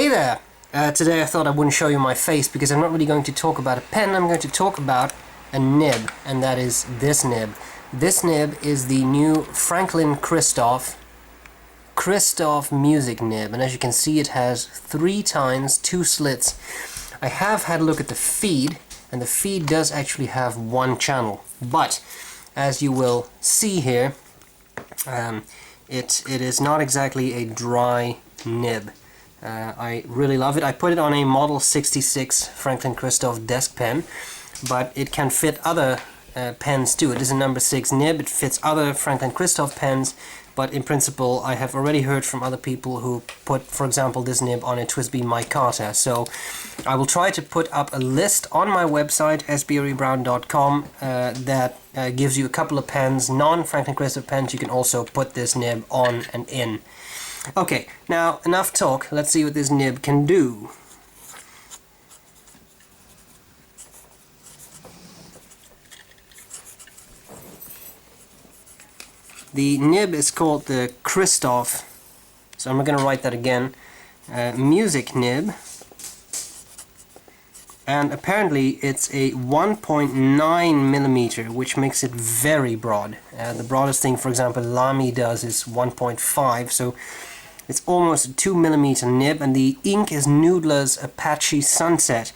Hey there! Today I thought I wouldn't show you my face because I'm not really going to talk about a pen. I'm going to talk about a nib, and that is this nib. This nib is the new Franklin-Christoph music nib, and as you can see it has 3 times 2 slits. I have had a look at the feed, and the feed does actually have 1 channel, but as you will see here, it is not exactly a dry nib. I really love it. I put it on a Model 66 Franklin-Christoph desk pen, but it can fit other pens too. It is a number 6 nib. It fits other Franklin-Christoph pens, but in principle I have already heard from other people who put, for example, this nib on a TWSBI micarta. So I will try to put up a list on my website, sbrebrown.com, that gives you a couple of pens, non-Franklin-Christoph pens you can also put this nib on and in. Okay, now enough talk, let's see what this nib can do. The nib is called the Christoph, so I'm not going to write that again, music nib, and apparently it's a 1.9 millimeter, which makes it very broad. The broadest thing, for example, Lamy does is 1.5, so it's almost a 2 millimeter nib, and the ink is Noodler's Apache Sunset.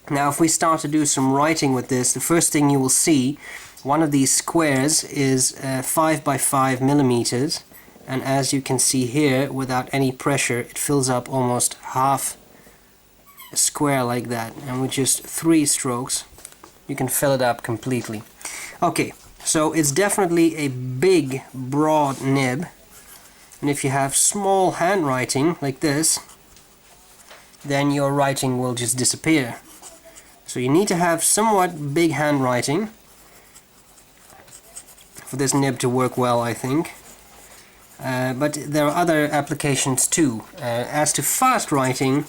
Now if we start to do some writing with this, the first thing you will see, one of these squares is 5 by 5 millimeters, and as you can see here, without any pressure, it fills up almost half a square like that, and with just 3 strokes you can fill it up completely. Okay, so it's definitely a big, broad nib, and if you have small handwriting like this, then your writing will just disappear. So you need to have somewhat big handwriting for this nib to work well, I think. But there are other applications too. As to fast writing,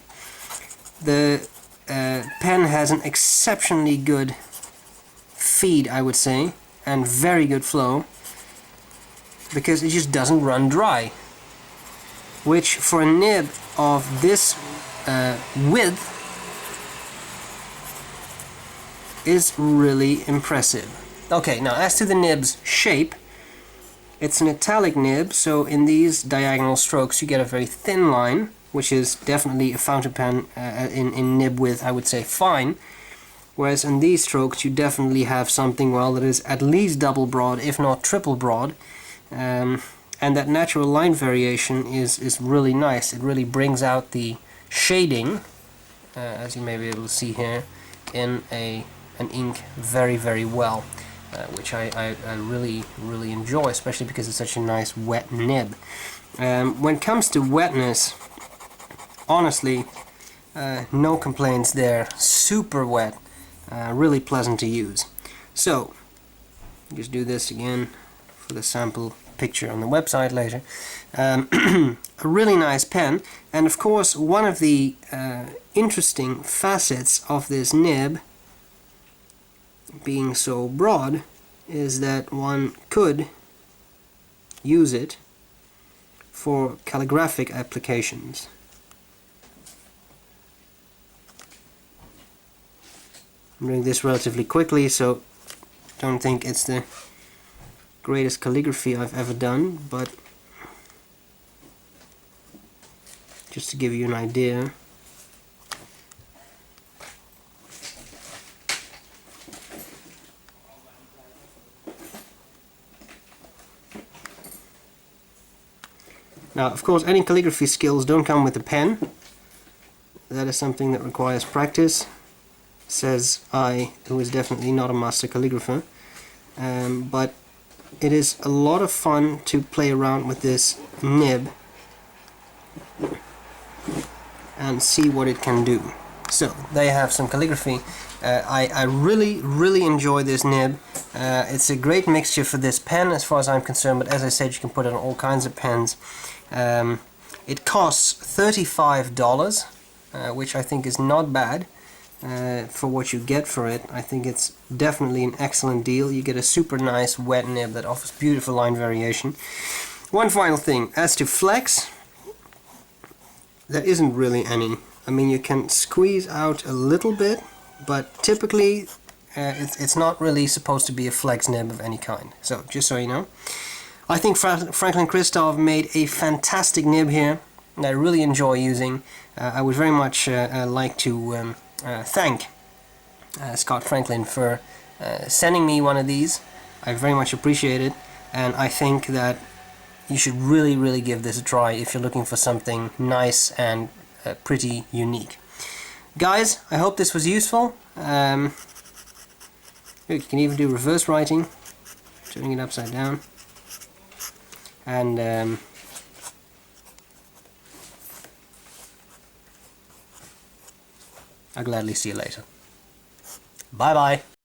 the pen has an exceptionally good feed, I would say, and very good flow, because it just doesn't run dry, which for a nib of this width is really impressive. Okay, now as to the nib's shape, it's an italic nib, so in these diagonal strokes you get a very thin line, which is definitely a fountain pen in nib width, I would say, fine. Whereas in these strokes you definitely have something, well, that is at least double broad, if not triple broad. And that natural line variation is really nice. It really brings out the shading, as you may be able to see here, in an ink very, very well. Which I really enjoy, especially because it's such a nice wet nib. When it comes to wetness, honestly, no complaints there. Super wet, really pleasant to use. So, just do this again for the sample picture on the website later. A really nice pen, and of course one of the interesting facets of this nib being so broad is that one could use it for calligraphic applications. I'm doing this relatively quickly, so don't think it's the greatest calligraphy I've ever done, but just to give you an idea. Now, of course, any calligraphy skills don't come with a pen. That is something that requires practice, says I, who is definitely not a master calligrapher. But it is a lot of fun to play around with this nib and see what it can do. So, there you have some calligraphy. I really enjoy this nib. It's a great mixture for this pen as far as I'm concerned, but as I said, you can put it on all kinds of pens. It costs $35, which I think is not bad for what you get for it. I think it's definitely an excellent deal. You get a super nice wet nib that offers beautiful line variation. One final thing, as to flex, there isn't really any. I mean, you can squeeze out a little bit, but typically it's not really supposed to be a flex nib of any kind. So, just so you know. I think Franklin-Christoph made a fantastic nib here that I really enjoy using. I would very much like to thank Scott Franklin for sending me one of these. I very much appreciate it, and I think that you should really give this a try if you're looking for something nice and pretty unique. Guys, I hope this was useful. You can even do reverse writing, turning it upside down. And I'll gladly see you later. Bye bye.